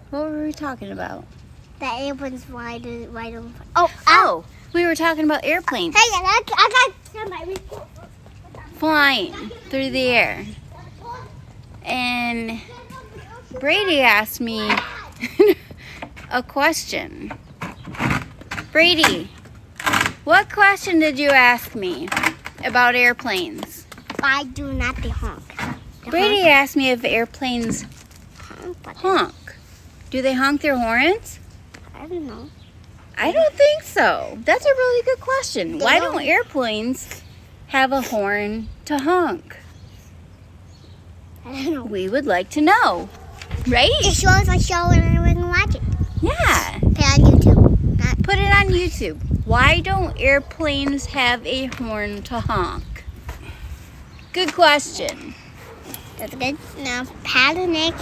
What were we talking about? The airplanes fly right over. Oh, we were talking about airplanes Hey, I got somebody. flying through the air. And Brady asked me a question. Brady, what question did you ask me about airplanes? I do not the honk. Brady asked me if airplanes honk. Do they honk their horns? I don't know. I don't think so. That's a really good question. They Why don't. don't airplanes have a horn to honk? I don't know. We would like to know, right? It shows a show and I wouldn't watch it. Yeah. Put it on YouTube. Put it on YouTube. Why don't airplanes have a horn to honk? Good question. That's good. Now, pat the neck.